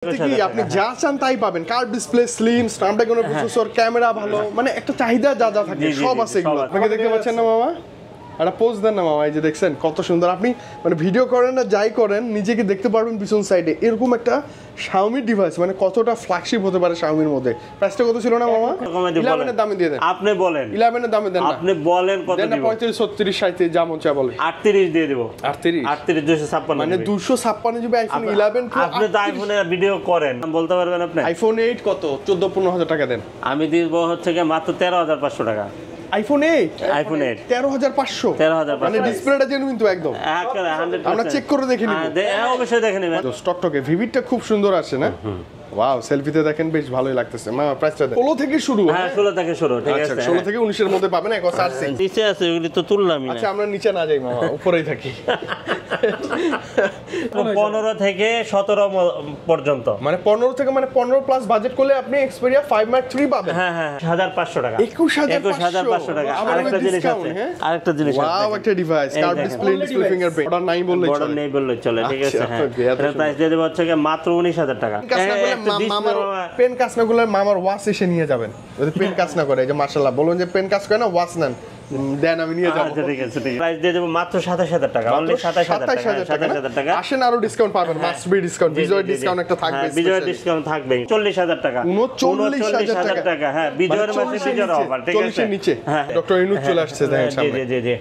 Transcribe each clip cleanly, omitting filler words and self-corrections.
কি আপনি যা চান তাই পাবেন, কার্ভ ডিসপ্লে, স্লিম, স্ন্যাপড্রাগনের প্রসেসর, ক্যামেরা ভালো, মানে একটা চাহিদা যা যা থাকে সব আছে এগুলো। আপনাকে দেখতে পাচ্ছেন না মামা, একটা পোজ দেন না মামা, এই যে দেখছেন কত সুন্দর। আপনি মানে ভিডিও করেন না যাই করেন নিজেকে দেখতে পারবেন পিছন সাইডে। এরকম একটা Xiaomi ডিভাইস মানে কতটা ফ্ল্যাগশিপ হতে পারে Xiaomi এর মধ্যে। প্রাইসটা কত ছিল না মামা? 11 এর দামে দিয়ে দেন। আপনি বলেন 11 এর দামে দেন না, আপনি বলেন কত দিব? 35 36 37 যা মন চায় বলেন। 38 দিয়ে দেব। 38 256 মানে 256 জিবি আইফোন 11 প্রো। আপনি তো আইফোনে ভিডিও করেন, বলতে পারবেন আপনি? আইফোন 8 কত? 14-15 হাজার টাকা দেন। আমি দিব হচ্ছে কি মাত্র 13500 টাকা। আইফোন 8 13500 মানে ডিসপ্লেটা জেনুইন তো একদম। আমরা চেক করে দেখে নিব। অবশ্যই দেখে নেবেন। স্টকটকে ভিভিডটা খুব সুন্দর আসে না? ওয়াও, সেলফিতে দেখেন বেশ ভালোই লাগতেছে। মামা প্রাইসটা দেন। 16 থেকে শুরু। হ্যাঁ 16 থেকে শুরু, ঠিক আছে। আচ্ছা 16 থেকে 19 এর মধ্যে পাবেন। এক সার্চ নিচে আছে ওগুলি তো তুললামই না। আচ্ছা আমরা নিচে না যাই মামা, উপরেই থাকি। 15 থেকে 17 পর্যন্ত, মানে 15 থেকে মানে 15 প্লাস বাজেট করলে আপনি Xperia 5 Mark 3 পাবেন। হ্যাঁ 1500 টাকা। 21500 টাকা। আরেকটা জিনিস আছে, আরেকটা জিনিস আছে। ওয়াও, একটা device, curve display, display fingerprint. Order নাই বললে চলে। অর্ডার নেই বললে চলে, ঠিক আছে। হ্যাঁ এর প্রাইস দিয়ে দেব হচ্ছে মাত্র 19000 টাকা। মামার পেন কাজ না করলে মামার ওয়াশ এসে নিয়ে যাবেন। যদি পেন কাজ না করে, এই যে মাশাআল্লাহ বলুন যে পেন কাজ করে না, ওয়াশ নেন, দেন আমি নিয়ে যাব। আচ্ছা ঠিক আছে, ঠিক আছে। প্রাইস দিয়ে দেব মাত্র 27000 টাকা। অনলি 27000 টাকা। আসেন আরো ডিসকাউন্ট পাবেন, must be discount, Bijoy discount একটা থাকবে। বিজয় ডিসকাউন্ট থাকবে 40000 টাকা। 39000 টাকা। হ্যাঁ বিজয়ের মাসে বিজয়ের অফার, ঠিক আছে। 40 এর নিচে ডক্টর ইনুজ চলে আসছে দেখেন সামনে। জি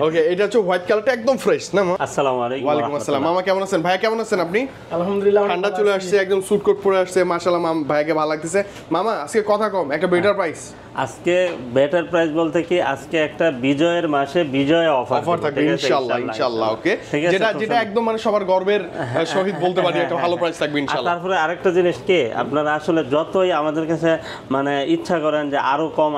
ওকে, এটা হচ্ছে হোয়াইট কালারটা একদম ফ্রেশ না মামা? আসসালামু আলাইকুম। ওয়া আলাইকুম আসসালাম। মামা কেমন আছেন? ভাই কেমন আছেন আপনি? আলহামদুলিল্লাহ ঠান্ডা চলে আসছে, একদম স্যুট কোট পরে আসছে, মাশাআল্লাহ। মামা ভাইকে ভালো লাগতেছে। মামা আজকে কথা কম, একটা বেটার প্রাইস। আজকে বেটার প্রাইস বলতে কি আজকে একটা বিজয়ের মাসে বিজয় অফার থাকবে ইনশাআল্লাহ। ইনশাআল্লাহ ওকে, যেটা একদম মানে সবার গর্বের সহিত বলতে পারি একটা ভালো প্রাইস থাকবে ইনশাআল্লাহ। তারপরে আরেকটা জিনিস কি, আপনারা আসলে যতই আমাদের কাছে মানে ইচ্ছা করেন যে আরো কম,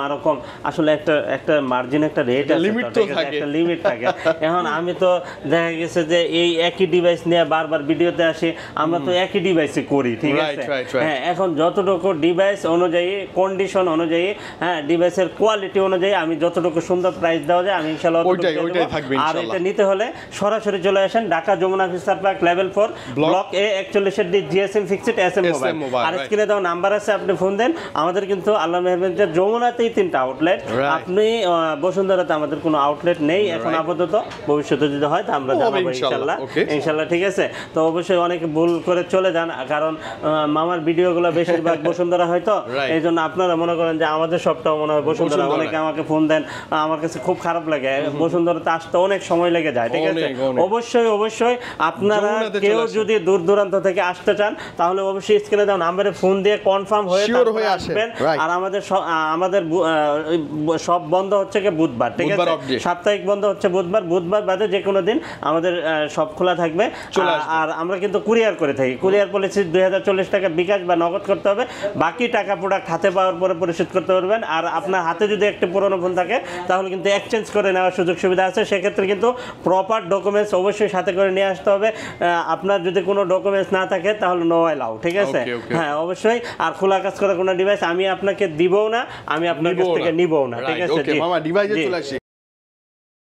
আসলে একটা মার্জিন, একটা রেট আছে, লিমিট তো থাকে, একটা লিমিট থাকে। এখন আমি তো দেখা গেছে যে এই একই ডিভাইস নিয়ে বারবার ভিডিওতে আসি, আমরা তো একই ডিভাইসে করি, ঠিক আছে। হ্যাঁ এখন যতটুকু ডিভাইস অনুযায়ী, কন্ডিশন অনুযায়ী, হ্যাঁ ডিভাইসের কোয়ালিটি অনুযায়ী আমি যতটুকু সুন্দর প্রাইস দেওয়া যায় আমি ইনশাআল্লাহ ওইটাই থাকবে ইনশাআল্লাহ। আর এটা নিতে হলে সরাসরি চলে আসেন Dhaka Jamuna future park level 4 block A 41 এর D GSM fixed SM mobile. আর স্ক্রিনে দাও নাম্বার আছে, আপনি ফোন দেন। আমাদের কিন্তু আল্লাহ মেহেরবানিতে যমুনাতেই 3টা আউটলেট। আপনি বসুন্ধরাতে আমাদের কোনো আউটলেট নেই এখন আপাতত, ভবিষ্যতে যদি হয় তা আমরা জানাবো ইনশাআল্লাহ, ঠিক আছে। তো অবশ্যই অনেকে ভুল করে চলে যান, কারণ মামার ভিডিওগুলো বেশিরভাগ বসুন্ধরা হয়তো, এই জন্য আপনারা মনে করেন যে আমাদের সবটাও মনে হয় বসুন্ধরা। অনেকে আমাকে ফোন দেন, আমার কাছে খুব খারাপ লাগে, বসুন্ধরাতে আসতে অনেক সময় লেগে যায়, ঠিক আছে। অবশ্যই আপনারা কেউ যদি দূর দূরান্ত থেকে আসতে চান তাহলে অবশ্যই স্ক্রিনে দাও নাম্বারে ফোন দিয়ে কনফার্ম হয়ে আসবেন। আর আমাদের সব বন্ধ হচ্ছে কি বুধবার, ঠিক আছে। সাপ্তাহিক বন্ধ হচ্ছে বুধবার বাদে যে কোনো দিন আমাদের সব খোলা থাকবে। আর আমরা কিন্তু কুরিয়ার করে থাকি। কুরিয়ার পলিসি 2040 টাকা বিকাশ বা নগদ করতে হবে, বাকি টাকা প্রোডাক্ট হাতে পাওয়ার পরে পরিশোধ করতে পারবেন। আর আপনার হাতে যদি একটা পুরনো ফোন থাকে তাহলে কিন্তু এক্সচেঞ্জ করে নেওয়ার সুযোগ সুবিধা আছে। সেক্ষেত্রে কিন্তু প্রপার ডকুমেন্টস অবশ্যই সাথে করে নিয়ে আসতে হবে। আপনার যদি কোনো ডকুমেন্টস না থাকে তাহলে নো অ্যালাউ, ঠিক আছে। হ্যাঁ অবশ্যই। আর খোলা কাজ করা কোনো ডিভাইস আমি আপনাকে দিবও না, আমি আপনার কাছ থেকে নিবও না, ঠিক আছে। ওকে মামা, ডিভাইসে চলে আসি।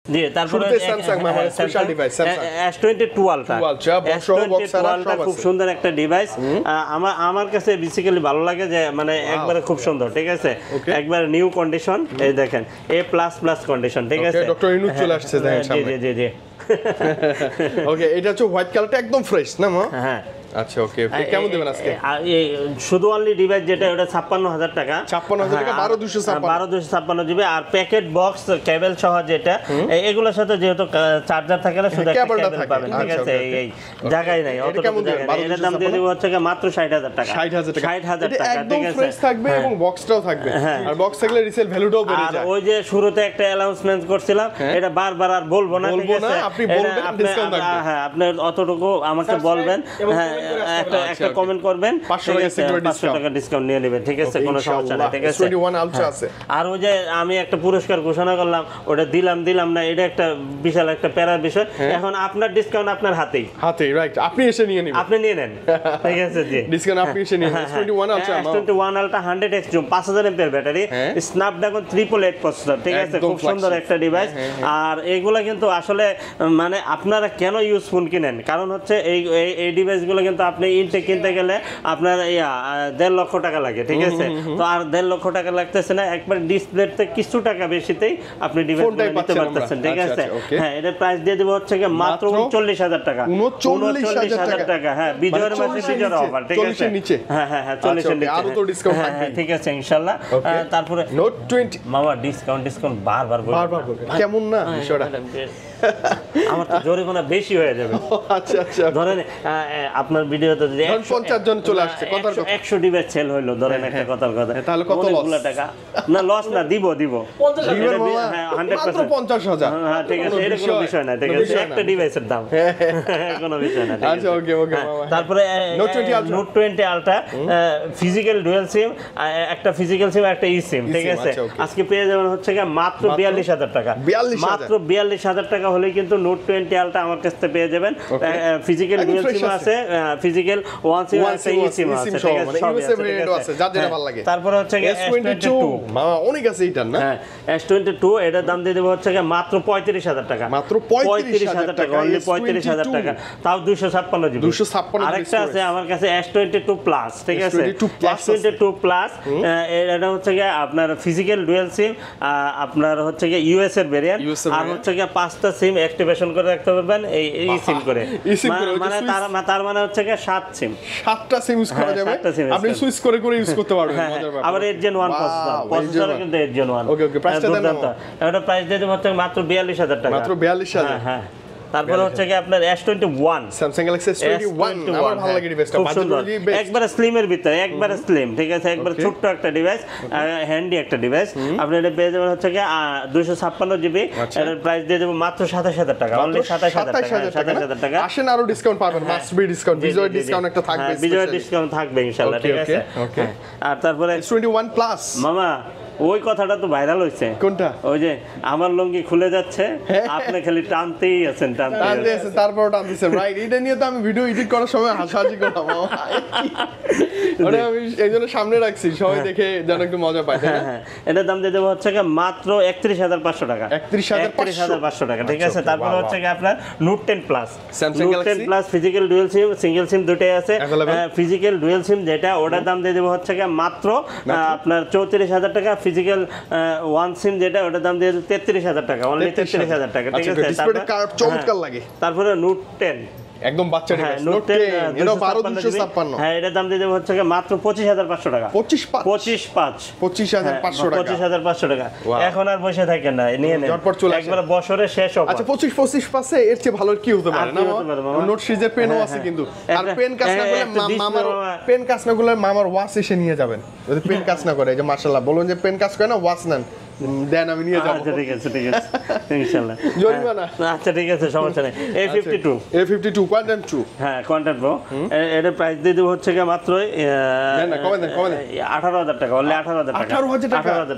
জি, তারপরে স্যামসাং মামার special device Samsung S22 ultra খুব সুন্দর একটা ডিভাইস। আমার কাছে বেসিক্যালি ভালো লাগে যে মানে একবারে খুব সুন্দর, ঠিক আছে। একবারে নিউ কন্ডিশন, এই দেখেন A++ কন্ডিশন, ঠিক আছে। ডক্টর ইনুজ চলে আসছে দেখেন সামনে। জি ওকে, এটা হচ্ছে হোয়াইট কালারটা একদম ফ্রেশ না মা? হ্যাঁ আচ্ছা ওকে, কেমন দিবেন আজকে? শুধু অনলি ডিভাইস যেটা ওটা 56000 টাকা। 56000 টাকা 12256 জিবি। আর প্যাকেট বক্স কেবল সহ যেটা, এগুলোর সাথে যেহেতু চার্জার থাকে না, শুধু একটা কেবল পাবেন, ঠিক আছে। এই জায়গায় নাই, অতটুকু জায়গা নাই। এর দাম দিয়ে দিব হচ্ছে মাত্র 60000 টাকা। 60000 টাকা, 60000 টাকা, ঠিক আছে। ফ্রেশ থাকবে এবং বক্সটাও থাকবে। আর বক্স থাকলে রিসেল ভ্যালুটাও বেড়ে যায়। আর ওই যে শুরুতে একটা অ্যানাউন্সমেন্ট করছিলাম, এটা বারবার আর বলবো না, ঠিক আছে। আপনি বলবেন, ডিসকাউন্ট থাকবে। হ্যাঁ আপনি অতটুকু আমাকে বলবেন, হ্যাঁ একটা কমেন্ট করবেন, 500 টাকা ডিসকাউন্ট নিয়ে নেবেন, ঠিক আছে। কোনো সমস্যা নেই, ঠিক আছে। 21 আলট্রা আছে। আর ওই যে আমি একটা পুরস্কার ঘোষণা করলাম, ওটা দিলাম না, এটা একটা বিশাল একটা প্যারার বিষয়। এখন আপনার ডিসকাউন্ট আপনার হাতেই, রাইট, আপনি এসে নিয়ে নেবেন, আপনি নিয়ে নেন, ঠিক আছে। জি, ডিসকাউন্ট আপনি এসে নিয়ে নেন। S21 ultra, S21 ultra 100x zoom, 5000 mAh battery, Snapdragon 888 processor, ঠিক আছে। খুব সুন্দর একটা ডিভাইস। আর এগুলা কিন্তু আসলে মানে আপনারা কেন ইউজফুল কিনেন, কারণ হচ্ছে এই ডিভাইসগুলো কিন্তু আপনি ইনটেক কিনতে গেলে আপনার 1.5 লক্ষ টাকা লাগে, ঠিক আছে? তো আর 1.5 লক্ষ টাকা লাগতেছে না, একবার ডিসপ্লেতে কিছু টাকা বেশিতেই আপনি ডিভাইসটা নিতে পারতেছেন, ঠিক আছে? হ্যাঁ, এটার প্রাইস দিয়ে দেব হচ্ছে কি মাত্র 39,000 টাকা। 39,000 টাকা, হ্যাঁ, বিজয়ের মাসে বিজয়ের অফার, ঠিক আছে? 40 এর নিচে, হ্যাঁ হ্যাঁ হ্যাঁ, 40 এর নিচে, আরো তো ডিসকাউন্ট থাকবে, ঠিক আছে ইনশাআল্লাহ। তারপরে নোট 20 মামা ডিসকাউন্ট বারবার বলবেন, কেমন না বিষয়টা? আমার তো জরিমানা বেশি হয়ে যাবে। আচ্ছা আচ্ছা, ধরেন আপনার ভিডিওতে যদি 50 জন চলে আসছে, কথার কথা 100 ডিভাইস সেল হইলো, ধরেন একটা কথার কথা, তাহলে কত লস? টাকা না, লস না, দিব হ্যাঁ 100% 50,000। হ্যাঁ ঠিক আছে, এটা কোনো বিষয় না, ঠিক আছে? একটা ডিভাইসের দাম কোনো বিষয় না, ঠিক আছে? আচ্ছা ওকে ওকে মামা। তারপরে নোট 20 আলট্রা ফিজিক্যাল ডুয়াল সিম, একটা ফিজিক্যাল সিম একটা ই সিম, ঠিক আছে? আজকে পেয়ে যাবেন হচ্ছে কি মাত্র 42,000 টাকা। মাত্র 42,000 টাকা হলেই কিন্তু নোট 20 আলট্রা আমার কাছ থেকে পেয়ে যাবেন। ফিজিক্যাল ডুয়াল সিম আছে, ফিজিক্যাল ওয়ান সিম আছে, ই সিম আছে, ঠিক আছে? সব আছে, যার যেটা ভালো লাগে। তারপরে হচ্ছে কি S22 মামা অনেক আছে এটা না? হ্যাঁ, S22 এটার দাম দিয়ে দেব হচ্ছে কি মাত্র 35,000 টাকা। মাত্র 35,000 টাকা, অনলি 35,000 টাকা, তাও 256 জিবি। 256 আরেকটা আছে আমার কাছে S22 প্লাস, ঠিক আছে? S22 প্লাস এটা হচ্ছে কি আপনার ফিজিক্যাল ডুয়াল সিম, আপনার হচ্ছে কি ইউএস এর ভেরিয়েন্ট, আর হচ্ছে কি 5টা সিম অ্যাক্টিভেশন করে রাখতে পারবেন এই সিম করে, মানে তার মানে হচ্ছে কি 7 সিম, 7টা সিম ইউজ করা যাবে, আপনি সুইচ করে করে ইউজ করতে পারবেন। মজার ব্যাপার। আবার 8 Gen 1 প্রসেসর কিন্তু 8 Gen 1। ওকে ওকে, প্রাইসটা দেন না। এটা প্রাইস দিয়ে দেব হচ্ছে মাত্র 42,000 টাকা। মাত্র 42,000। হ্যাঁ। তারপরে হচ্ছে কি আপনার S21, Samsung Galaxy S21 আমার ভালো লাগে ডিভাইসটা, বাজেটলি বেস্ট, একবারে স্লিমের ভিতরে, একবারে স্লিম, ঠিক আছে? একবারে ছোট্ট একটা ডিভাইস, হ্যান্ডি একটা ডিভাইস। আপনি এটা পেয়ে যাবেন হচ্ছে কি 256 জিবি, এর প্রাইস দিয়ে দেব মাত্র 27,000 টাকা, অনলি 27,000 টাকা। আসেন আরো ডিসকাউন্ট পাবেন, must be discount, Bijoy discount একটা থাকবে, বিজয় ডিসকাউন্ট থাকবে ইনশাআল্লাহ, ঠিক আছে? ওকে। আর তারপরে S21 প্লাস মামা ওই কথাটা তো ভাইরাল হইছে, কোনটা? ওই যে আমার লুঙ্গি খুলে যাচ্ছে, আপনি খালি টানতেই আছেন, টানতে আছেন, তারপর টানতেছেন, রাইট? এটা নিয়ে তো আমি ভিডিও এডিট করার সময় হাসাহাসি করলাম, ওটা আমি এইজন্য সামনে রাখছি, সবাই দেখে যেন একটু মজা পায়, তাই না? হ্যাঁ, এটার দাম দিয়ে দেবো হচ্ছে কি মাত্র 31,500 টাকা। 31,500 টাকা, ঠিক আছে? তারপরে হচ্ছে কি আপনার note 10 plus, Samsung note 10 plus physical dual SIM, single SIM দুটোই আছে। ফিজিক্যাল ডুয়াল সিম যেটা, ওটার দাম দিয়ে দেবো হচ্ছে কি মাত্র আপনার 34,000 টাকা। ফিজিক্যাল ওয়ান সিম যেটা, ওটার দাম দিয়ে 33,000 টাকা, অনলি 33,000 টাকা, ঠিক আছে? ডিসপ্লেটা চমৎকার লাগে। তারপরে নোট 10 একদম বাচ্চা ডিভাইস, নোট 10 এর 12,256। হ্যাঁ, এটার দাম দিয়ে দেব হচ্ছে কি মাত্র 25,500 টাকা। 25,500 টাকা, 25,500 টাকা। এখন আর বসে থাকেন না, নিয়ে নেন, একবার বছরে শেষ হবে। আচ্ছা 25 পাশে এর চেয়ে ভালো কি হতে পারে না? নোট সিরিজের পেনও আছে কিন্তু, আর পেন কাজ না করলে মামার ওয়াচ এসে নিয়ে যাবেন, যদি পেন কাজ না করে। এই যে মাশাআল্লাহ বলুন যে পেন কাজ করে না, ওয়াচ নেন, দেন আমি নিয়ে যাব। আচ্ছা ঠিক আছে ইনশাআল্লাহ, জরিমানা। আচ্ছা ঠিক আছে, সমস্যা নেই। A52 কোয়ান্টাম 2, হ্যাঁ কোয়ান্টাম প্রো, এর প্রাইস দিয়ে দেব হচ্ছে কি মাত্র 18,000 টাকা, অনলি 18,000 টাকা। 18,000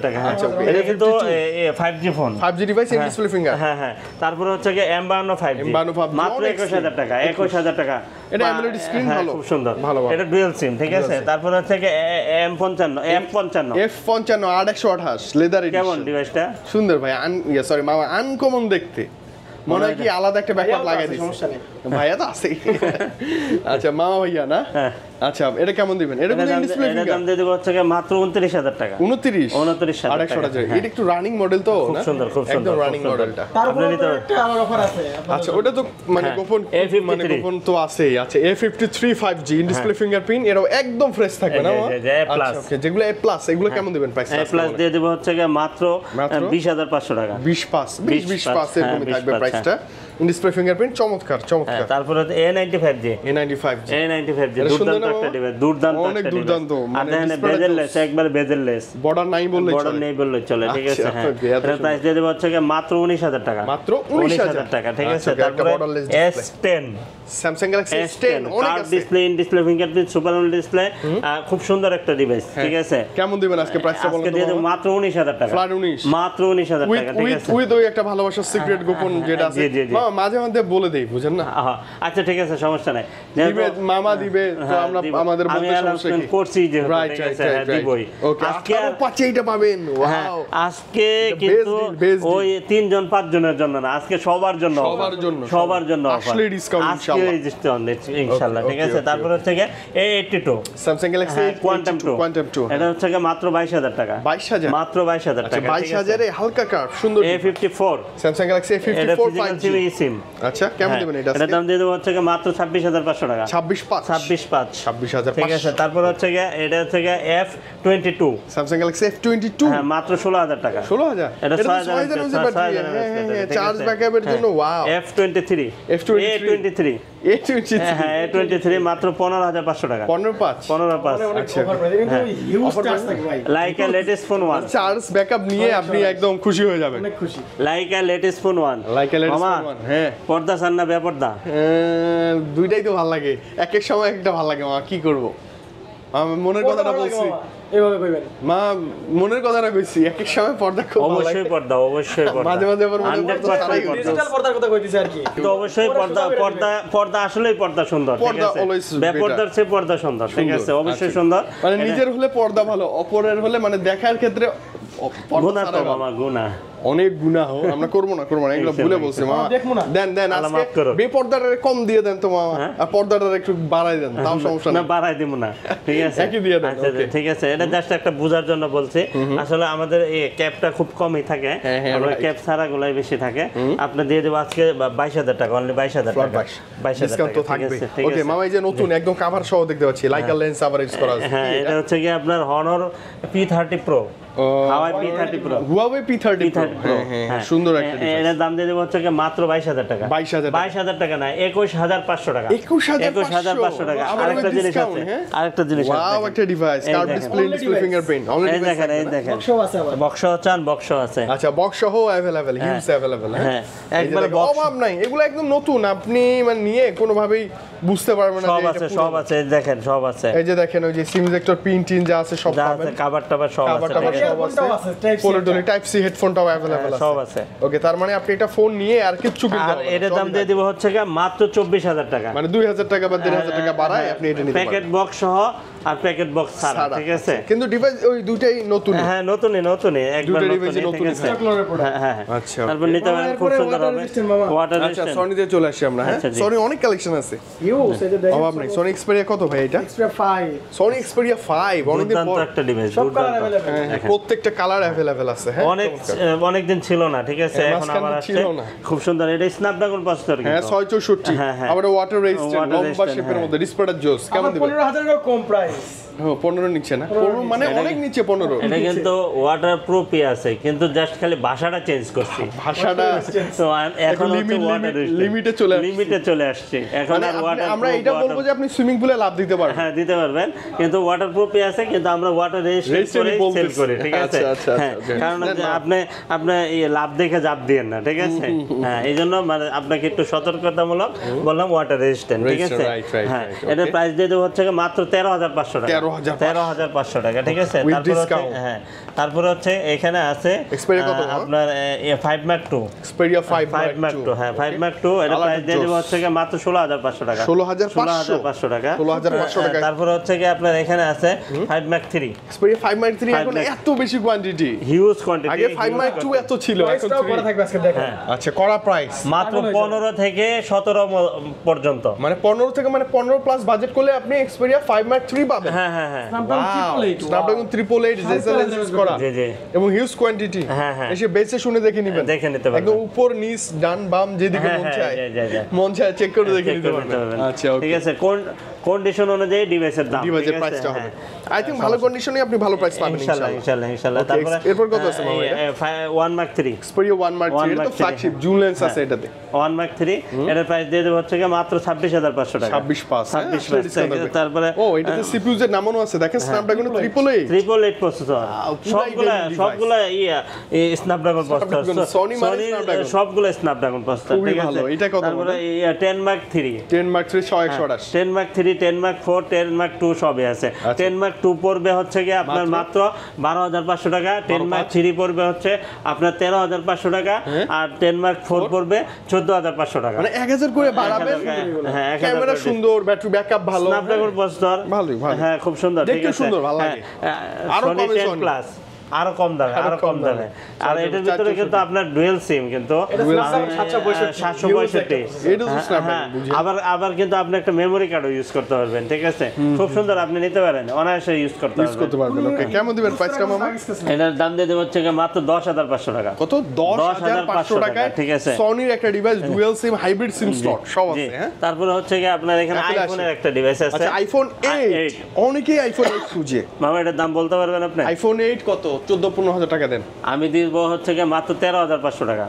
টাকা, হ্যাঁ। এটা কিন্তু 5G phone, 5G device, in display finger. হ্যাঁ। তারপরে হচ্ছে কি M52 5G, মাত্র 21,000 টাকা, 21,000 টাকা। এটা অ্যামোলেড স্ক্রিন, ভালো, খুব সুন্দর, এটা ডুয়াল সিম, ঠিক আছে? তারপরে হচ্ছে কি F55 828 লেদার এডিশন। কেমন ডিভাইসটা? সুন্দর ভাই, সরি মামা, আনকমন দেখতে, মনে হয় কি আলাদা একটা ব্যাপার লাগাই দিয়েছে। সমস্যা নেই, ভাইয়া তো আছেই। আচ্ছা মামা ভাইয়া না? আচ্ছা এটা কেমন দিবেন? এটা কিন্তু ডিসপ্লে ফিঙ্গার, দাম দিয়ে দেব হচ্ছে কি মাত্র 29,000 টাকা। 29,000 টাকা। এটা একটু রানিং মডেল তো না? খুব সুন্দর একদম রানিং মডেলটা। তারপরে একটা আমার অফার আছে। আচ্ছা ওটা তো মানে গোপন, মানে গোপন তো আছেই। আচ্ছা A53 5G in display fingerprint, এটাও একদম ফ্রেশ থাকবে না? আচ্ছা ওকে, যেগুলো A+ এগুলো কেমন দিবেন প্রাইস? A+ দিয়ে দেব হচ্ছে কি মাত্র 20,500 টাকা। 20 এরকমই থাকবে প্রাইসটা। ইন ডিসপ্লে ফিঙ্গারপ্রিন্ট, চমৎকার। তারপরে A95J, দুর্দান্ত একটা ডিভাইস, অনেক দুর্দান্ত। আর দেখেন বেজেললেস, একবারে বেজেললেস, বর্ডার নাই বললেই চলে, ঠিক আছে? হ্যাঁ, এর প্রাইস দিয়ে দেব হচ্ছে কি মাত্র 19,000 টাকা, মাত্র 19,000 টাকা, ঠিক আছে? তারপরে S10, Samsung Galaxy S10 অনেক আছে, display, in display fingerprint, super AMOLED display, খুব সুন্দর একটা ডিভাইস, ঠিক আছে? কেমন দিবেন আজকে প্রাইসটা বলুন তো? আজকে দিয়ে দেব মাত্র 19,000 টাকা, ফ্ল্যাট 19, মাত্র 19,000 টাকা, ঠিক আছে? উইথ ওই একটা ভালোবাসার সিক্রেট গোপন যেটা আছে, মাঝে মাঝে বলে দেই, বুঝেন না? আচ্ছা ঠিক আছে, সমস্যা নাই। দিবে মামা দিবে, তো আমরা আমাদের আমি মধ্যে সমস্যা অ্যানাউন্সমেন্ট কি? করছি যে রাইট ঠিক রাইট আছে, হ্যাঁ, দিবই। ওকে, আজকে আজকে পাচ্ছি এইটা পাবেন। হ্যাঁ, ওয়াও, আজকে best কিন্তু deal, best deal. ওই 3 জন 5 জনের জন্য না, আজকে সবার জন্য offer। সবার জন্য, সবার জন্য offer। আসলে discount আজকে ইনশাআল্লাহ। ডিসকাউন্ট ইনশাআল্লাহ, ঠিক Okay, আছে। okay, তারপর হচ্ছে গিয়ে A82 Samsung Galaxy quantum 2, quantum 2 এটা হচ্ছে গিয়ে মাত্র 22,000 টাকা। 22,000 মাত্র 22,000 আচ্ছা, টাকা। 22,000 এ হালকা কার্ভ, সুন্দর A54 স্যামসাং গ্যালাক্সি এটা A54 ফিজিক্যাল 5G। সিম সিম। আচ্ছা, কেমন দিবেন এটা? এটার দাম দিয়ে দেবো হচ্ছে গিয়ে মাত্র 26,500 টাকা। 26,500 26,500 ঠিক আছে। 26,500 তারপর হচ্ছে গিয়ে এটা হচ্ছে গিয়ে F22 স্যামসাং গ্যালাক্সি F22 হ্যাঁ, মাত্র 16,000 টাকা। 16,000 এটা তো 6,000 6,000 হচ্ছে ব্যাটারি, হ্যাঁ চার্জ ব্যাকআপের জন্য। ওয়াও, F23 A23 A23 হ্যাঁ A23 মাত্র 15,500 টাকা। 15,500 15,500 আচ্ছা, হিউজ চার্জ থাকে ভাই, Laika latest phone 1 charge backup নিয়ে আপনি একদম খুশি হয়ে যাবেন। অনেক খুশি। লাইকা লেটেস্ট ফোন 1 লাইক এর মামা, হ্যাঁ, পর্দা সান না বেপর্দা? দুইটাই তো ভালো লাগে, এক এক সময় একটা ভালো লাগে। মা কি করব, আমার মনের কথাটা বলছি, এইভাবে কইবেন মা মনের কথাটা কইছি, এক এক সময় পর্দা খুব ভালো লাগে। অবশ্যই পর্দা, অবশ্যই পর্দা। মাঝে মাঝে আবার মনে পড়ে 100% পর্দা। ডিজিটাল পর্দার কথা কইতেছে আর কি। তো অবশ্যই পর্দা আসলেই পর্দা সুন্দর, ঠিক পর্দা আছে। always better। বেপর্দার চেয়ে পর্দা সুন্দর, ঠিক আছে, অবশ্যই সুন্দর। মানে নিজের হলে পর্দা ভালো, অপরের হলে মানে দেখার ক্ষেত্রে পর্দা গুনাহ তো ছাড়া ভালো। মামা, গুনাহ। অনেক গুনাহ, আমরা করবো না এগুলো ভুলে বলছি মামা। দেখবো না। দেন আল্লাহ আজকে মাফ করুক। বেপর্দাটা কম দিয়ে দেন তো মামা, হ্যাঁ? আর পর্দাটা একটু বাড়াই দেন, তাও সমস্যা না নেই। বাড়াই দিব না, ঠিক আছে। একই দিয়ে দেন, আচ্ছা, okay। ঠিক আছে, এটা জাস্ট একটা বোঝার জন্য বলছি। আসলে আমাদের এই ক্যাপটা খুব কমই থাকে, হ্যাঁ, হ্যাঁ, আমরা right। ক্যাপ ছাড়া গুলাই বেশি থাকে। আপনি দিয়ে দেবো আজকে 22,000 টাকা, অনলি 22,000 Flat টাকা। 22,000 ডিসকাউন্ট তো টাকা, ঠিক থাকবে। আছে, ঠিক ওকে আছে। মামা, এই যে নতুন একদম কভার সহ দেখতে পাচ্ছি, লাইকা লেন্স আবার ইউজ করা আছে। হ্যাঁ, এটা হচ্ছে কি আপনার Honor P30 Pro, Huawei P30 Pro। Huawei P30 Pro, হ্যাঁ, সুন্দর একটা ডিভাইস। এটার দাম দিয়ে দেবো হচ্ছে কি মাত্র 22,000 টাকা। 22,000 22,000 টাকা না, 21,500 টাকা। 21,500 টাকা। আবার আরেকটা জিনিস discount, আছে, হ্যাঁ? আরেকটা জিনিস আছে, ওয়াও, দেখেন। একটা ডিভাইস, এই কার্ভ দেখেন। ডিসপ্লে, ডিসপ্লে ফিঙ্গারপ্রিন্ট, এই দেখেন, এই দেখেন, বক্সও আছে আবার। বক্স চান, বক্স আছে। আচ্ছা, বক্স সহ अवेलेबल, হিউজ अवेलेबल, হ্যাঁ, একবার একবার box- অভাব নাই, এগুলো একদম নতুন, আপনি মানে নিয়ে কোনোভাবেই বুঝতে পারবেন না সব যে এটা আছে, পুরনো। সব আছে, এই দেখেন, সব আছে, এই যে দেখেন, ওই যে সিম ভেক্টর পিন টিন যা আছে সব যা পাবেন। আছে, কাভার টাভার সব কাভার আছে, টাভার ঠিক আছে? সব হেডফোনটাও আছে, Type C পোলোটলি টাইপ সি হেডফোনটাও अवेलेबल আছে, সব আছে। ওকে, তার মানে আপনি এটা ফোন নিয়ে আর কিচ্ছু কিনতে আর হবে না, এটার দাম সবই দিয়ে থাকবে। দিব হচ্ছে কি মাত্র 24,000 টাকা। মানে 2,000 টাকা বা 1,500 টাকা বাড়ায় আপনি এটা নিতে প্যাকেট পারবেন। বক্স সহ আর প্যাকেট বক্স ছাড়া, ছাড়া। ঠিক আছে। কিন্তু ডিভাইস ওই দুইটাই নতুন। হ্যাঁ, নতুনই একবার দুটো device-ই নতুনই, ঠিক নতুনই আছে। থাকে। Colour-এর product। হ্যাঁ, হ্যাঁ, হ্যাঁ। আচ্ছা, তারপর okay। নিতে পারেন, খুব এরপরে সুন্দর water হবে। resistant বাবা। ওয়াটার আচ্ছা, রেজিস্ট্যান্ট। সনিতে চলে আসি আমরা, হ্যাঁ, আচ্ছা, জি। সনি অনেক কালেকশন আছে, হিউজ, এই যে দেখেন অভাব নেই। সনি এক্সপেরিয়া কত ভাই এটা? Xperia 5 সনি এক্সপেরিয়া 5 অনেকদিন দুর্দান্ত পর, একটা ডিভাইস, সব কালার अवेलेबल। দেখেন। প্রত্যেকটা কালার अवेलेबल আছে, হ্যাঁ, অনেক দিন ছিল না, ঠিক আছে, হ্যাঁ, এখন মাঝখানে আবার আসছে, ছিল না। খুব সুন্দর। এটা স্ন্যাপড্রাগন প্রসেসর, হ্যাঁ, 664, হ্যাঁ, হ্যাঁ। আবার ওয়াটার রেজিস্ট্যান্ট, Water লম্বা resistant, শেপের হ্যাঁ। মধ্যে, ডিসপ্লেটা জোস। কেমন আমার দিবেন? 15,000 কম প্রাইস। হ্যাঁ, 15 নিচে না, 15 মানে অনেক নিচে, 15 এটা কিন্তু ওয়াটার প্রুফই আছে, কিন্তু জাস্ট খালি ভাষাটা চেঞ্জ করছি। ভাষাটা তো এখন লিমিটে চলে আসছে। লিমিটে চলে আসছে, এখন মানে আর ওয়াটার আমরা এটা বলবো যে আপনি সুইমিং পুলে লাভ দিতে পারবেন। হ্যাঁ, দিতে পারবেন, কিন্তু ওয়াটার প্রুফই আছে, কিন্তু আমরা ওয়াটার রেজিস্ট্যান্ট Resistant করে বলতেছি। সেল করি, ঠিক আছে। আচ্ছা, আচ্ছা, হ্যাঁ, okay. কারণ না, না। আপনি এই লাভ দেখে জাপ দিয়েন না, ঠিক আছে। হ্যাঁ, এই জন্য মানে আপনাকে একটু সতর্কতামূলক বললাম ওয়াটার রেজিস্ট্যান্ট, ঠিক আছে। Resistant, right, হ্যাঁ, okay. এটার প্রাইস দিয়ে দেবো হচ্ছে মাত্র 13,500 টাকা। 13,500 13,500 টাকা, ঠিক আছে। With তারপর হচ্ছে, discount। হ্যাঁ, তারপর হচ্ছে এখানে আছে Xperia কত, আপনার 5 Mark 2, এক্সপেরিয়া 5 5 Mark 2, হ্যাঁ, 5 Mark 2, এটা আলাদা প্রাইস দিয়ে দেবো জোস। হচ্ছে মাত্র 16,500 টাকা। 16,500 টাকা। 16,500 টাকা। তারপর হচ্ছে কি আপনার এখানে আছে 5 Mark 3, এক্সপেরিয়া 5 মার্ক 3 এখন 5 এত বেশি কোয়ান্টিটি, হিউজ কোয়ান্টিটি। আগে 5 মার্ক 2 এত ছিল, এখন প্রাইসটাও করা 3। থাকবে আজকে দেখেন। আচ্ছা, করা প্রাইস মাত্র পাগল হয়ে যাবে। 15 থেকে 17 পর্যন্ত। মানে 15 থেকে, মানে 15 প্লাস বাজেট করলে আপনি এক্সপেরিয়া 5 মার্ক 3 পাবেন। হ্যাঁ, হ্যাঁ, হ্যাঁ, Snapdragon 888, স্ন্যাপড্রাগন 888 জেসেল ইউজ করা জি, জি। এবং হিউজ কোয়ান্টিটি। হ্যাঁ, হ্যাঁ। এসে বেসে শুনে দেখে নেবেন, দেখে নিতে পারবেন। একদম উপর নিচ ডান বাম যেদিকে হ্যাঁ, মন হ্যাঁ, চায়, যা। মন চায় চেক করে দেখে চেক নিতে করে নিতে পারবেন। পারবেন। আচ্ছা, ঠিক ওকে, আছে, কোন কন্ডিশন অনুযায়ী ডিভাইসের দাম, ডিভাইসের ঠিক আছে? প্রাইসটা হবে। হ্যাঁ। আই থিং ভালো কন্ডিশনে আপনি ভালো প্রাইস পাবেন ইনশাআল্লাহ, ইনশাআল্লাহ। ইনশাআল্লাহ। Okay, তারপরে এরপর কত আছে মামা এটা? 1 Mark 3, এক্সপেরিয়া 1 মার্ক 3 এটা তো 1 Mark ফ্ল্যাগশিপ জুম লেন্স আছে এটাতে। 1 Mark 3, এটার প্রাইস দিয়ে দেবো হচ্ছে মাত্র 26,500 টাকা। 26,500, হ্যাঁ, 26,500 তারপরে ও এটাতে সিপিইউ এর নামানো আছে, দেখেন স্ন্যাপড্রাগন 888। 888 প্রসেসর, পুরাই value device। সবগুলা স্ন্যাপড্রাগন প্রসেসর, Sony মানে Snapdragon। সবগুলা স্ন্যাপড্রাগন প্রসেসর, খুবই ঠিক ভালো। আছে। এটা কত তারপরে মানে? 10 Mark 3, 10 mark 3 128। 10 Mark 3 10 mark 4 10 mark 2 সবই আছে। 10 মার্ক 2 পড়বে হচ্ছে কি আপনার মাত্র 12,500 টাকা, 10 মার্ক 3 পড়বে হচ্ছে আপনার 13,500 টাকা, আর 10 মার্ক 4 পড়বে 14,500 টাকা। মানে 1000 করে বাড়াবেন। হ্যাঁ, 1000 ক্যামেরা করে। সুন্দর, ব্যাটারি ব্যাকআপ ভালো। স্ন্যাপড্রাগন প্রসেসর ভালোই, ভালো। হ্যাঁ, খুব সুন্দর, ঠিক দেখতে আছে। সুন্দর, ভালো লাগে। আরো Sony কমে 10 Sony। প্লাস আরো কম দামে, আরো কম দামে। আর এটার ভিতরে কিন্তু আপনার ডুয়াল সিম, কিন্তু 765। এটা তো স্ন্যাপড্রাগন বুঝি। আবার কিন্তু আপনি একটা মেমরি কার্ডও ইউজ করতে পারবেন, ঠিক আছে। খুব সুন্দর, আপনি নিতে পারেন, অনায়াসে ইউজ করতে পারবেন। ওকে, কেমন দিবেন প্রাইসটা মামা? এটার দাম দিয়ে দেবো হচ্ছে মাত্র 10,500 টাকা। কত? 10,500 টাকায়, ঠিক আছে। সনির একটা ডিভাইস, ডুয়াল সিম, হাইব্রিড সিম স্লট সব জি। আছে। হ্যাঁ, তারপরে হচ্ছে কি আপনার এখানে Apple আইফোনের আসে। একটা ডিভাইস আছে। আচ্ছা, আইফোন 8 8 অনেকেই আইফোন 8 খুঁজে। মামা এটার দাম বলতে পারবেন আপনি? আইফোন 8 কত? 14-15,000 টাকা দেন। আমি দিব হচ্ছে কি মাত্র 13,500 টাকা।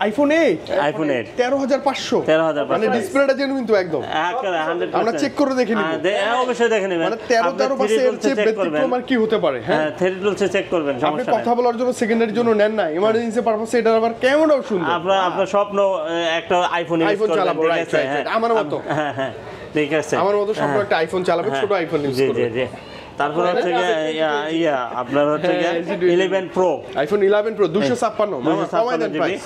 IPhone 8 iPhone 8 13,500। 13,500 মানে ডিসপ্লেটা জেনুইন তো একদম। একেবারে 100%। আমরা চেক করে দেখে নিব। অবশ্যই দেখে নেবেন। মানে 13 পাশে এর চেয়ে ব্যতিক্রম আর কি হতে পারে? হ্যাঁ, হ্যাঁ, 3D টুলসে চেক করবেন, আপনি সমস্যা কথা নেই। বলার জন্য সেকেন্ডারির জন্য নেন না, ইমার্জেন্সি পারপাসে এটার আবার ক্যামেরাও সুন্দর। আপনার স্বপ্ন একটা আইফোন ইউজ আইফোন করবেন, চালাবো, ঠিক রাইট আছে। রাইট রাইট, আমার মতো। হ্যাঁ হ্যাঁ, ঠিক আছে। আমার মতো স্বপ্ন একটা আইফোন চালাবে, ছোট আইফোন ইউজ জি করবে। জি জি। তারপর হচ্ছে আপনার হচ্ছে হ্যাঁ, 11 প্রো, আইফোন 11 প্রো 256 মামা, কমাই দেন প্রাইস।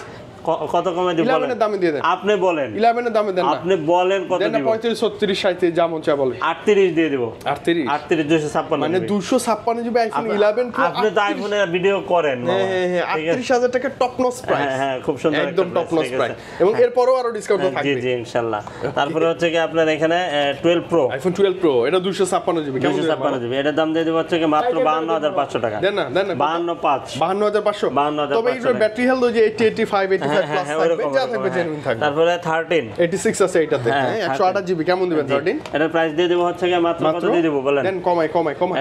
কত কমে দিব? 11 এর দামে দিয়ে দেন। আপনি বলেন। 11 এর দামে দেন না। আপনি বলেন কত দেন না, দিব? 35, 36, 37 যা মন চায় বলে। 38 দিয়ে দেব। 38 256 মানে 256 জিবি আইফোন 11 প্রো। আপনি তো আইফোনে ভিডিও করেন। হ্যাঁ হ্যাঁ হ্যাঁ, 38,000 টাকা টপ নচ প্রাইস। হ্যাঁ হ্যাঁ, খুব সুন্দর, একদম একটা টপ নচ ঠিক আছে। প্রাইস, এবং এরপরও আরো ডিসকাউন্ট জি থাকবে। জি, ইনশাআল্লাহ। তারপরে হচ্ছে কি আপনার এখানে 12 প্রো, আইফোন 12 প্রো, এটা 256 জিবি, কেমন দিবেন? 256 জিবি, এটার দাম দিয়ে দেব হচ্ছে কি মাত্র 52,500 টাকা। দেন না, দেন না। 52,500। 52,500। 52,500 তবে এই ব্যাটারি হেলথ যে 80, 85, 85 প্লাস থাকবে, যা থাকবে জেনুইন থাকবে। তারপরে 13, 86 আছে এটাতে। হ্যাঁ, 128 জিবি, কেমন দিবেন 13? এটার প্রাইস দিয়ে দেব হচ্ছে কি মাত্র কত দিয়ে দেব বলেন? দেন, কমাই।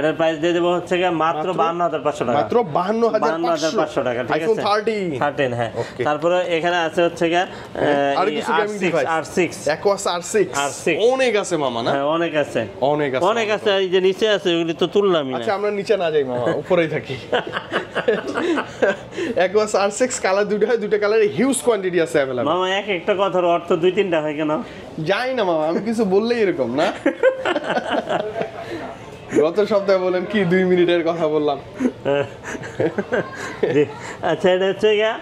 এটার প্রাইস দিয়ে দেব হচ্ছে কি মাত্র 52,500 টাকা। মাত্র 52,500 টাকা, ঠিক আইফোন আছে। 13। হ্যাঁ। Okay. তারপরে এখানে আছে হচ্ছে কি আর কিছু gaming device, R6 Aquos R6 অনেক আছে মামা না? হ্যাঁ, অনেক আছে। অনেক আছে। এই যে নিচে আছে ওগুলি তো তুললামই না। আচ্ছা, আমরা নিচে না যাই মামা, উপরেই থাকি। Aquos R6 কালার দুটো হয়, দুটো কালারে হিউজ কোয়ান্টিটি আছে अवेलेबल। মামা একটা কথার অর্থ 2-3টা হয় কেন? যাই না মামা, আমি কিছু বললেই এরকম না। গত সপ্তাহে বলেন কি 2 মিনিটের কথা বললাম। জি। আচ্ছা, এটা হচ্ছে গিয়া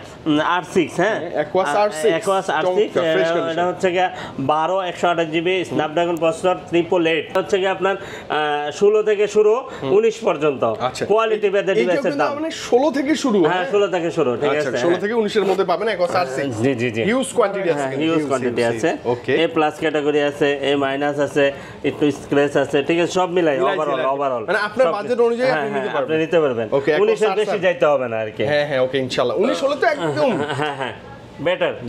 R6, হ্যাঁ, Aquos R6 Aquos R6, চমৎকার, fresh condition। এটা হচ্ছে গিয়া 12 128 জিবি স্ন্যাপড্রাগন প্রসেসর 888, হচ্ছে গিয়া আপনার 16 থেকে শুরু 19 পর্যন্ত আচ্ছা, কোয়ালিটি ভেদে ডিভাইসের দাম। মানে 16 থেকে শুরু। হ্যাঁ, 16 থেকে শুরু, ঠিক আচ্ছা, আছে। 16 থেকে 19 এর মধ্যে পাবেন Aquos R6। জি জি জি, হিউজ কোয়ান্টিটি আছে, হিউজ কোয়ান্টিটি আছে। ওকে, A প্লাস ক্যাটাগরি আছে, A মাইনাস আছে, একটু স্ক্র্যাচ আছে, ঠিক আছে, সব মিলাই ওভারঅল মানে আপনার বাজেট অনুযায়ী আপনি নিতে পারবেন। আপনি নিতে পারবেন। ওকে, 19 এর বেশি যাইতে হবে না আর কি। হ্যাঁ হ্যাঁ, ওকে, ইনশাআল্লাহ 19 হলে তো একদম হ্যাঁ,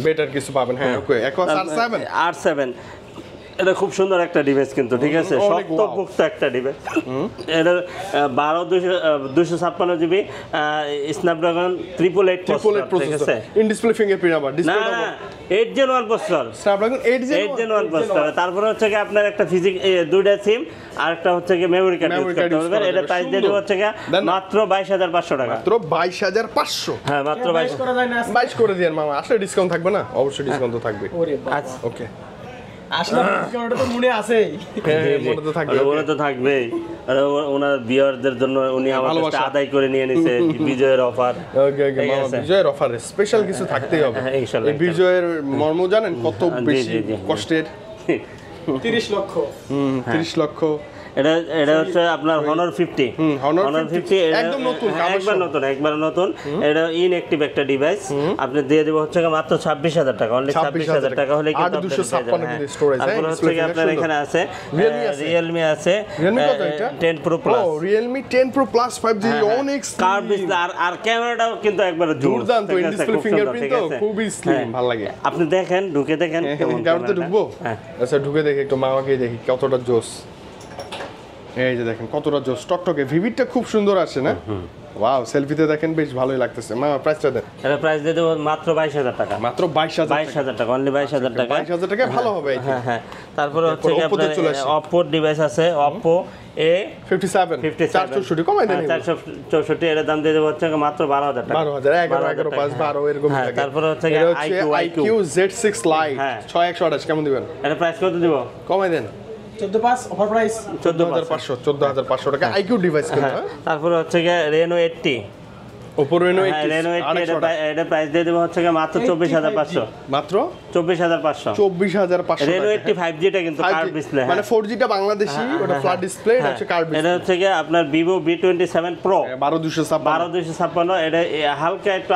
বেটার কিছু পাবেন। হ্যাঁ, ওকে, Aquos R7 R7 এটা খুব সুন্দর একটা ডিভাইস কিন্তু, ঠিক আছে, অনেক শক্তপোক্ত একটা ডিভাইস। এটা 256 জিবি স্ন্যাপড্রাগন 888 প্রসেসর, ঠিক আছে। ইন ডিসপ্লে ফিঙ্গারপ্রিন্ট, আবার না ডিসপ্লে না, 8 Gen 1 processor, Snapdragon 8 Gen 1 processor. তারপরে হচ্ছে কি আপনার একটা দুইটা সিম আর একটা হচ্ছে কি মেমরি কার্ড ইউজ করতে পারবেন। এটা প্রাইস দিয়ে দেব হচ্ছে কি মাত্র 22,500 টাকা। মাত্র 22,500। হ্যাঁ, মাত্র 22 করা যায় না? 22 করে দেন মামা, আসলে ডিসকাউন্ট থাকবে না? অবশ্যই ডিসকাউন্ট তো থাকবে। ওরে বাবা, আচ্ছা, ওকে, আসলে ডিসকাউন্টটা তো মনে আছেই। হ্যাঁ, জি, জি। মনে তো থাকবে। ওরা তো থাকবেই। আর ওনার ভিউয়ারদের জন্য উনি আমাদের ভালোবাসা। আদায় করে নিয়ে নিছে বিজয়ের অফার। ওকে ওকে ঠিক মামা, আছে। বিজয়ের অফার স্পেশাল কিছু থাকতেই হবে। হ্যাঁ, ইনশাআল্লাহ, এই বিজয়ের মর্ম জানেন কত জি, বেশি জি, জি। কষ্টের? 30 লক্ষ। 30 লক্ষ। এটা হচ্ছে আপনার Honor 50। Honor Honor 50 এটা- একদম নতুন, হ্যাঁ, একবার নতুন। এটা ইনঅ্যাক্টিভ একটা ডিভাইস। আপনি দিয়ে দেব হচ্ছে কি মাত্র 26,000 টাকা। অনলি 26,000 টাকা হলে কিন্তু আর 256 কিন্তু storage, তারপর হ্যাঁ, হচ্ছে কি display আপনার সুন্দর। এখানে আছে Realme আছে। Realme আছে, Realme কত এটা? 10 Pro Plus। ও, Realme 10 Pro Plus 5G অনেক কার্ভ ডিসপ্লে আর ক্যামেরাটাও কিন্তু একবারে জোর। দুর্দান্ত, ঠিক in আছে, display খুব সুন্দর, fingerprint ঠিক তো আছে। খুবই slim, হ্যাঁ। ভালো লাগে। আপনি দেখেন, ঢুকে দেখেন কেমন ক্যামেরাতে ক্যামেরাটা। ঢুকবো? হ্যাঁ। আচ্ছা, ঢুকে দেখি একটু, মামাকে দেখি কতটা জোস। এই যে দেখেন কতটা জোস, টকটকে ভিভিডটা খুব সুন্দর আসে না? ওয়াও, সেলফিতে দেখেন বেশ ভালোই লাগতেছে। মামা প্রাইসটা দেন। এটা প্রাইস দিয়ে দেবো মাত্র 22,000 টাকা। মাত্র 22,000 টাকা। 22,000 টাকা, অনলি 22,000 টাকা। 22,000 টাকা ভালো হবে এই হ্যাঁ হ্যাঁ। তারপরে হচ্ছে কি Oppo তে আপনার চলে আসি। Oppo ডিভাইস আছে, Oppo A57 464 কমাই দেন। 464, এর দাম দিয়ে দেবো হচ্ছে মাত্র 12,000 টাকা। 12,000, 11, 5, 12 এরকম হ্যাঁ, থাকে। তারপরে হচ্ছে এটা হচ্ছে IQ IQ Z6 Lite হ্যাঁ। 6128, কেমন দিবেন? এটা প্রাইস কত দিব? কমাই দেন। 14,500 অফার প্রাইস। 14,500 টাকা আইকিউ ডিভাইস কিন্তু হ্যাঁ? তারপরে হচ্ছে গিয়ে রেনো 80 Oppo Reno 80 রেনো 80 এটা প্রাইস দিয়ে দেবো হচ্ছে গিয়ে মাত্র 24,500 মাত্র 24,500 24,500 রেনো 80 5G টা কিন্তু কার্ভ ডিসপ্লে মানে 4G টা বাংলাদেশি ওটা ফ্ল্যাট ডিসপ্লে এটা হচ্ছে কার্ভ এটা ডিসপ্লে হচ্ছে গিয়ে আপনার Vivo V27 Pro 12256 12256 এটা হালকা একটু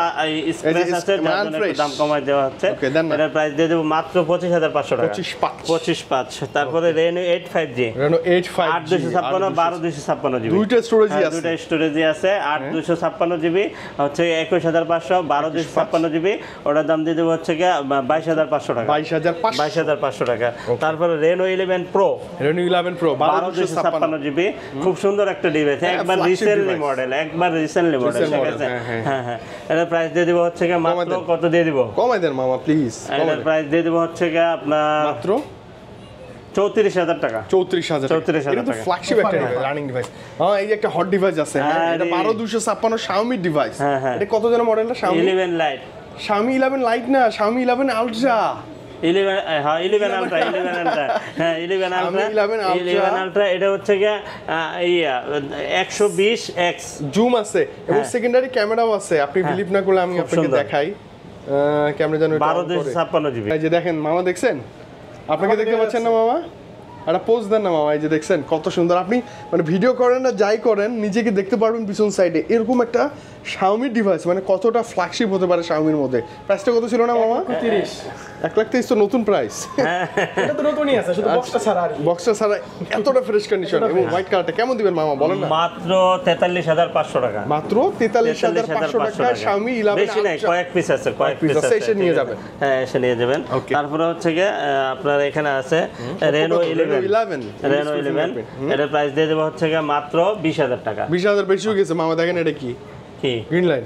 স্ক্র্যাচ আছে যার জন্য একটু দাম কমায় দেওয়া হচ্ছে Okay, দেন না। এটার প্রাইস দিয়ে দেবো মাত্র 25,500 টাকা 25,500 25,500 তারপরে Reno 8 5G Reno 8 5G 8,256 12,256 GB দুইটা স্টোরেজই আছে দুইটা স্টোরেজই আছে 8,256 জিবি হচ্ছে 21,500 12,256 জিবি ওটার দাম দিয়ে দেবো হচ্ছে গিয়ে 22,500 টাকা 22,500 টাকা তারপরে Reno 11 Pro Reno 11 Pro 12,256 GB খুব সুন্দর একটা ডিভাইস একবার flagship রিসেন্টলি device। মডেল ঠিক আছে হ্যাঁ এটার প্রাইস দিয়ে দিব হচ্ছে গিয়ে মাত্র কত দিয়ে দিব কমাই দেন মামা প্লিজ এটার প্রাইস দিয়ে দিব হচ্ছে গিয়ে আপনার মাত্র 34,000 টাকা 34,000 34,000 এটা তো টাকা। ফ্ল্যাগশিপ একটা রানিং ডিভাইস হ্যাঁ এই যে একটা হট ডিভাইস আছে হ্যাঁ এটা 12256 Xiaomi ডিভাইস হ্যাঁ। এটা কত যেন মডেলটা Xiaomi 11 লাইট Xiaomi 11 Lite না Xiaomi 11 Ultra 11 আলট্রা হ্যাঁ 11 আলট্রা 11 আলট্রা এটা হচ্ছে গিয়ে 120x জুম আছে এবং সেকেন্ডারি ক্যামেরাও আছে আপনি বিলিভ না করলে আমি আপনাকে সুন্দর। দেখাই ক্যামেরা জানো 12,256 জিবি এই যে দেখেন মামা দেখছেন আপনাকে দেখতে পাচ্ছেন না মামা একটা পোজ দেন না মামা এই যে দেখছেন কত সুন্দর আপনি মানে ভিডিও করেন না যাই করেন নিজেকে দেখতে পারবেন পিছন সাইডে এরকম একটা Xiaomi ডিভাইস মানে কতটা ফ্ল্যাগশিপ হতে পারে Xiaomi-র মধ্যে প্রাইসটা কত ছিল না মামা 30 1,30,000 তো নতুন প্রাইস এটা তো নতুনই আছে শুধু বক্সটা ছাড়া আর কি। বক্সটা ছাড়া এতটা ফ্রেশ কন্ডিশন এবং হোয়াইট কালারটা কেমন দিবেন মামা বলেন না মাত্র 43,500 টাকা মাত্র 43,500 টাকা Xiaomi 11 বেশি নাই কয়েক পিস আছে কয়েক piece পিস আছে, আছে এসে নিয়ে যাবেন। হ্যাঁ এসে নিয়ে যাবেন Okay. তারপরে হচ্ছে গিয়ে আপনার এখানে আছে রেনো 11 রেনো 11 এটার প্রাইস দিয়ে দেবো হচ্ছে গিয়ে মাত্র 20,000 টাকা 20,000 বেশি হয়ে গেছে মামা দেখেন এটা কি কি গ্রিন লাইন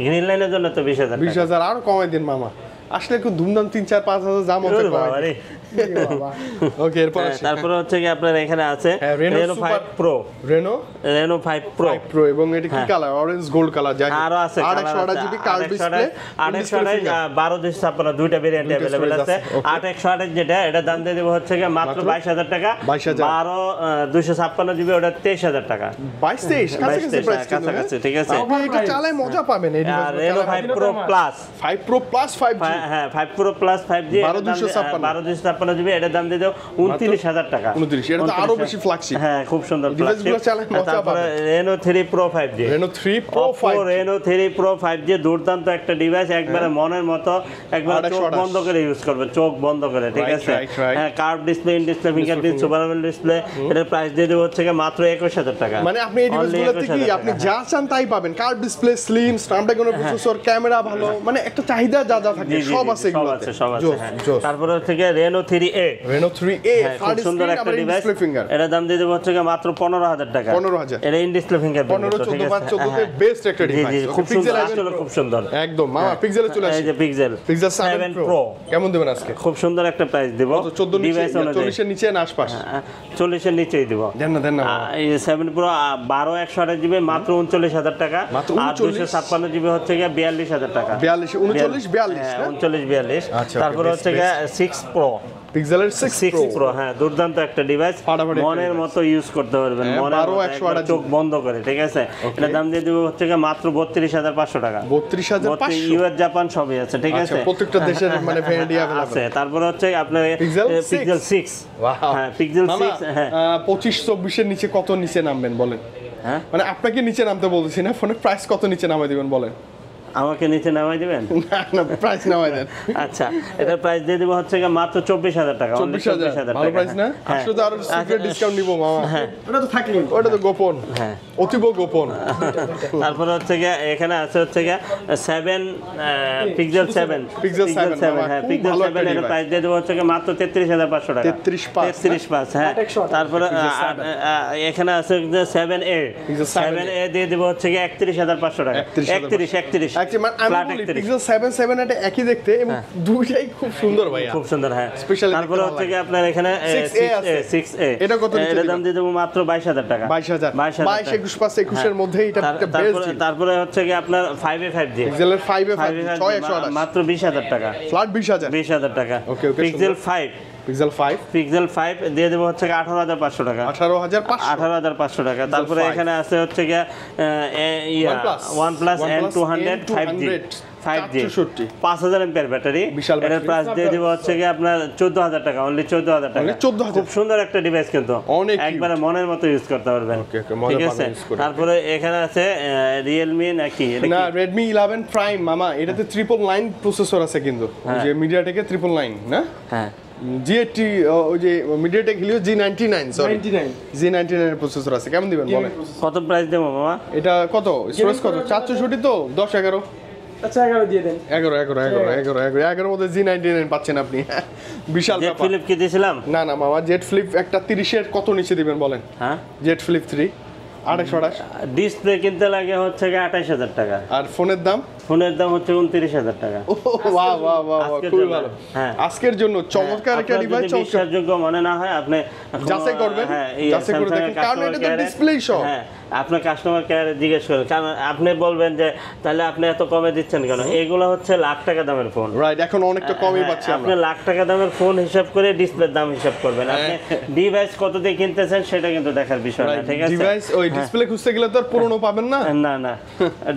গ্রিন লাইনের জন্য তো 20,000 টাকা 20,000 আর কমাই দিন মামা আসলে একটু ধুমধাম 3-4-5,000 দাম হতে ওরে বাবা কমাই রে। ওকে এরপর আসি তারপরে হচ্ছে কি আপনার এখানে আছে হ্যাঁ, Reno Reno Super 5 Pro Reno Reno 5 Pro Pro এবং এটা কি কালার অরেঞ্জ গোল্ড কালার যাই আরো আছে 828 জিবি কার্ভ ডিসপ্লে 12,256 দুইটা ভেরিয়েন্ট দুইটা अवेलेबल storage আছে আছে, okay. 828 যেটা এটা দাম দিয়ে দেব হচ্ছে কি মাত্র 22,000 টাকা 22,000 12,256 জিবি ওটা 23,000 টাকা 22-23 কাছাকাছি প্রাইস কিন্তু কাছাকাছি ঠিক আছে আপনি এটা চালায় মজা পাবেন এই আর Reno 5 pro plus 5 pro plus 5G হ্যাঁ 5 প্রো প্লাস 5G 12,256 জিবি এটার দাম দিয়ে দেব 29,000 টাকা 29 এটা তো আরো বেশি ফ্ল্যাগশিপ হ্যাঁ খুব সুন্দর ডিভাইসগুলো চালায় মজা তারপরে পাবেন Reno 3 Pro 5G Reno 3 Pro Oppo 5G Reno 3 Pro 5G দুর্দান্ত একটা ডিভাইস একবারে মনের মতো একবার চোখ 2828 বন্ধ করে ইউজ করবেন চোখ বন্ধ করে ঠিক Right, আছে right. হ্যাঁ curve display in display fingerprint super AMOLED display এটার প্রাইস দিয়ে দেব হচ্ছে গিয়ে মাত্র 21,000 টাকা মানে আপনি এই Only ডিভাইসগুলোতে কি 21,000 আপনি টাকা। যা চান তাই পাবেন curve display slim Snapdragon processor camera ভালো মানে একটা চাহিদা যা যা থাকে জি, জি, সব জি, আছে এগুলোতে সব আছে জোস, হ্যাঁ জোস। তারপরে হচ্ছে গিয়ে Reno 3A রেনো 3A হ্যাঁ, খুব থার্ড সুন্দর স্ক্রিন একটা আবার ডিভাইস ডিসপ্লে ফিঙ্গার এটার দাম দিয়ে দেব হচ্ছে গিয়ে মাত্র 15,000 টাকা 15,000 এটা ইন ডিসপ্লে ফিঙ্গারপ্রিন্ট 15 ঠিক 14 আছে 14 তে বেস্ট একটা জি ডিভাইস জি খুব সুন্দর আসলে খুব সুন্দর একদম মামা পিক্সেলে চলে এই আসি যে পিক্সেল পিক্সেল 7 প্রো কেমন দেবেন আজকে খুব সুন্দর একটা প্রাইস দেব 14 নিচে ডিভাইস অনুযায়ী 40 এর নিচে না আশপাশ 40 এর নিচেই দিব দেন না এই 7 প্রো 12/128 জিবি মাত্র 39,000 টাকা মাত্র আর 39? 256 জিবি হচ্ছে গিয়ে 42,000 টাকা 42 39 42 হ্যাঁ, না 39 42 আচ্ছা, তারপর okay, হচ্ছে best, গিয়ে 6 প্রো পিক্সেলের 6 প্রো 6 প্রো হ্যাঁ দুর্দান্ত একটা ডিভাইস ফাটাফাটি একটা মনের device। মতো ইউজ করতে পারবেন হ্যাঁ, মনের 12 মতো 128 একবার চোখ বন্ধ করে ঠিক আছে এটা দাম দিয়ে দেব হচ্ছে গিয়ে মাত্র 32,500 টাকা 32,500 ইউএস জাপান সবই আছে ঠিক আচ্ছা আছে প্রত্যেকটা দেশের মানে ভ্যারিয়েন্ট আছে अवेलेबल তারপরে হচ্ছে আপনার Pixel পিক্সেল 6 ওয়াও হ্যাঁ পিক্সেল 6 হ্যাঁ 25 24 এর নিচে কত নিচে নামবেন বলেন হ্যাঁ মানে আপনাকে নিচে নামতে বলতেছি না ফোনের প্রাইস কত নিচে নামাই দিবেন বলেন আমাকে নিচে নামাই দিবেন না প্রাইস নামাই দেন আচ্ছা এটার প্রাইস দিয়ে দেব হচ্ছে গিয়ে মাত্র 24,000 টাকা only 24,000 ভালো প্রাইস না হ্যাঁ। আসলে তো আরো সিক্রেট ডিসকাউন্ট নিব মামা ওটা তো থাকলেই ওটা তো গোপন হ্যাঁ অতীব গোপন তারপরে হচ্ছে গিয়ে এখানে আছে হচ্ছে গিয়ে 7 পিক্সেল 7 Pixel 7 বাবা, হ্যাঁ খুব পিক্সেল ভালো 7 একটা এর device। প্রাইস দিয়ে দেব হচ্ছে গিয়ে মাত্র 33,500 টাকা 33,500 হ্যাঁ 828 তারপরে এখানে আছে যে 7A Pixel 7A 7A দিয়ে দেব হচ্ছে গিয়ে 31,500 টাকা 31 আচ্ছা মানে আমি Flat বলি 31 পিক্সেল 7 এটা একই দেখতে এবং দুইটাই খুব সুন্দর ভাইয়া খুব সুন্দর হ্যাঁ Specially তারপরে দেখতে হচ্ছে ভালো কি আপনার এখানে 6A আছে। 6A এটা কত নিচে এটার দিবেন? দাম দিয়ে দেবো মাত্র 22,000 টাকা 22,000 22 21 5 21 এর মধ্যে এটা একটা বেস্ট তারপরে হচ্ছে কি আপনার 5A 5G পিক্সেলের 5 এ 5A 6 128 মাত্র 20,000 টাকা ফ্ল্যাট 20,000 20,000 টাকা Okay, okay, pixel 5 pixel 5 pixel 5 দিয়ে দেবো হচ্ছে 18,500 টাকা। 18,500 18,500 টাকা। তারপরে 5 এখানে আছে হচ্ছে গিয়া OnePlus N200 5G 5,000 MPR battery. বিশাল এটার battery। প্রাইস দিয়ে দিব হচ্ছে গিয়ে আপনার 14,000 টাকা, অনলি 14,000 টাকা। 14,000 খুব সুন্দর একটা ডিভাইস কিন্তু, অনেক একবারে মনের মতো ইউজ করতে পারবেন। Okay, মনের ঠিক মতো আছে। use করে। তারপরে এখানে আছে Realme নাকি এটা না কি? Redmi 11 Prime মামা, এটাতে 999 প্রসেসর আছে কিন্তু, ওই যে MediaTek 999 না, হ্যাঁ G80 ওই যে MediaTek Helio G99 sorry 99 G99 এর প্রসেসর আছে। কেমন দিবেন বলেন? কত প্রাইস দেবো মামা? এটা কত স্টোরেজ কত? 464 তো 10 11 আচ্ছা 11 দিয়ে দেন। 11 মধ্যে G99 পাচ্ছেন আপনি। বিশাল জেড ব্যাপার। ফিলিপ কি দিয়েছিলাম? না না মামা, জেট ফ্লিপ একটা 30 এর কত নিচে দিবেন বলেন? হ্যাঁ, জেট ফ্লিপ 3 2828। ডিসপ্লে কিনতে লাগে হচ্ছে 28,000 টাকা। আর ফোনের দাম? ফোনের দাম হচ্ছে 29,000 টাকা। বাহ বাহ বাহ, আজকের খুবই জন্য। ভালো। হ্যাঁ। আজকের জন্য চমৎকার একটা আপনার ডিভাইস। যদি বিশ্বাসযোগ্য মনে না হয় আপনি এখন, যাচাই করবেন, হ্যাঁ, যাচাই করে Samsung-এর দেখেন, কারণ customer এটা তো care-এ- ডিসপ্লেই সহ। হ্যাঁ, আপনার কাস্টমার কেয়ারে জিজ্ঞেস করেন, কারণ আপনি বলবেন যে তাহলে আপনি এত কমে দিচ্ছেন কেন? এগুলো হচ্ছে লাখ টাকা দামের ফোন। রাইট, এখন অনেকটা কমই পাচ্ছি আপনি আমরা। লাখ টাকা দামের ফোন হিসাব করে ডিসপ্লের দাম হিসাব করবেন। আপনি ডিভাইস কত দিয়ে কিনতেছেন সেটা কিন্তু দেখার বিষয় না, ঠিক আছে? ডিভাইস ওই ডিসপ্লে খুঁজতে গেলে তো আর পুরনো পাবেন না। না না,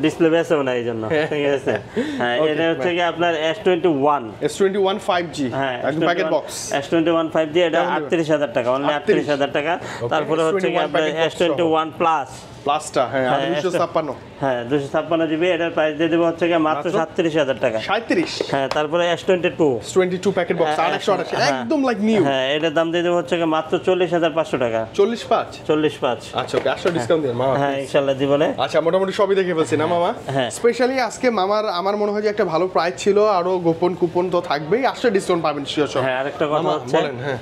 ডিসপ্লে বেসেও না এই জন্য, ঠিক আছে? হ্যাঁ, এটা হচ্ছে কি আপনার S21, S21 5G হ্যাঁ, একদম প্যাকেট বক্স। S21 5G, এটা 38,000 টাকা, অনলি 38,000 টাকা। তারপরে হচ্ছে কি আপনার S21 প্লাস প্লাসটা, হ্যাঁ 256। হ্যাঁ 256 জিবি, এটার প্রাইস দিয়ে দেবো হচ্ছে কি মাত্র 37,000 টাকা। 37 হ্যাঁ, তারপরে S22 22 প্যাকেট বক্স 828, একদম লাইক নিউ। হ্যাঁ, এটার দাম দিয়ে দেবো হচ্ছে কি মাত্র 40,500 টাকা। 45। 45। আচ্ছা ওকে, 800 ডিসকাউন্ট দিন মামা। হ্যাঁ, ইনশাআল্লাহ জীবনে। আচ্ছা, মোটামুটি সবই দেখে ফেলছি না মামা? হ্যাঁ। স্পেশালি আজকে মামার আমার মনে হয় যে একটা ভালো প্রাইস ছিল, আরো গোপন কুপন তো থাকবেই, 800 ডিসকাউন্ট পাবেন শিওর। হ্যাঁ, আরেকটা কথা মামা হচ্ছে, বলেন। হ্যাঁ,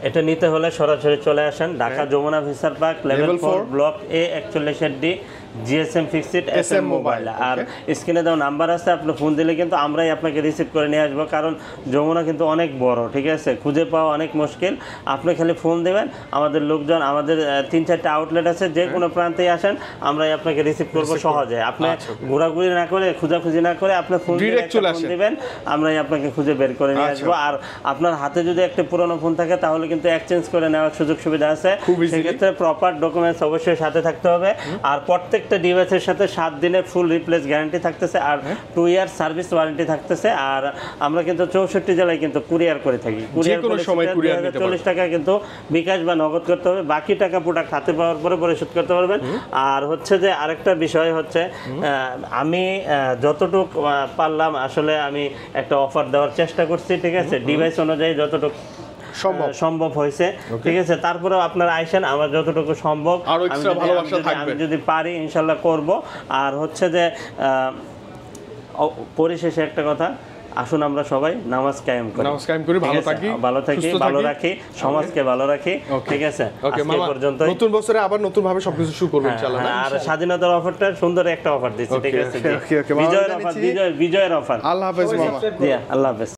এটা নিতে হলে সরাসরি চলে আসেন Dhaka Jamuna future park level 4 block A 41D GSM fixed SM mobile. আর স্ক্রিনে দেওয়া নাম্বার আছে, আপনি ফোন দিলে কিন্তু আমরাই আপনাকে রিসিভ করে নিয়ে আসবো, কারণ যমুনা কিন্তু অনেক বড়, ঠিক আছে? খুঁজে পাওয়া অনেক মুশকিল। আপনি খালি ফোন দেবেন, আমাদের লোকজন, আমাদের 3-4টা আউটলেট আছে, যে কোনো প্রান্তেই আসেন আমরাই আপনাকে রিসিভ করবো সহজে। আপনি ঘোরাঘুরি না করে, খোঁজাখুঁজি না করে আপনি ফোন দিবেন, আমরাই আপনাকে খুঁজে বের করে নিয়ে আসবো। আর আপনার হাতে যদি একটা পুরনো ফোন থাকে তাহলে কিন্তু এক্সচেঞ্জ করে নেওয়ার সুযোগ সুবিধা আছে। সেক্ষেত্রে প্রপার ডকুমেন্টস অবশ্যই সাথে থাকতে হবে। আর প্রত্যেকটা ডিভাইসের সাথে 7 দিনের ফুল রিপ্লেস গ্যারান্টি থাকতেছে, আর 2 ইয়ার সার্ভিস ওয়ারেন্টি থাকতেছে। আর আমরা কিন্তু 64 জেলায় কিন্তু কুরিয়ার করে থাকি। কুরিয়ার কোনো সময় কুরিয়ার নিতে পারবেন। 40 টাকা কিন্তু বিকাশ বা নগদ করতে হবে, বাকি টাকা প্রোডাক্ট হাতে পাওয়ার পরে পরিশোধ করতে পারবেন। আর হচ্ছে যে আরেকটা বিষয় হচ্ছে, আমি যতটুক পারলাম আসলে আমি একটা অফার দেওয়ার চেষ্টা করছি, ঠিক আছে? ডিভাইস অনুযায়ী যতটুকু সম্ভব হয়েছে, ঠিক আছে? তারপরেও আপনারা আইসেন, আমার যতটুকু সম্ভব আমি যদি পারি ইনশাল্লাহ করব। আর হচ্ছে যে পরিশেষে একটা কথা, আসুন আমরা সবাই নামাজ কায়েম করি, ভালো থাকি, ভালো রাখি, সমাজকে ভালো রাখি, ঠিক আছে? আজকে পর্যন্ত, নতুন বছরে আবার নতুন ভাবে সবকিছু শুরু করব ইনশাআল্লাহ। আর স্বাধীনতার অফারটা সুন্দর একটা অফার দিচ্ছি, ঠিক আছে? বিজয়ের অফার, বিজয়ের অফার। আল্লাহ হাফেজ মামা। আল্লাহ হাফেজ।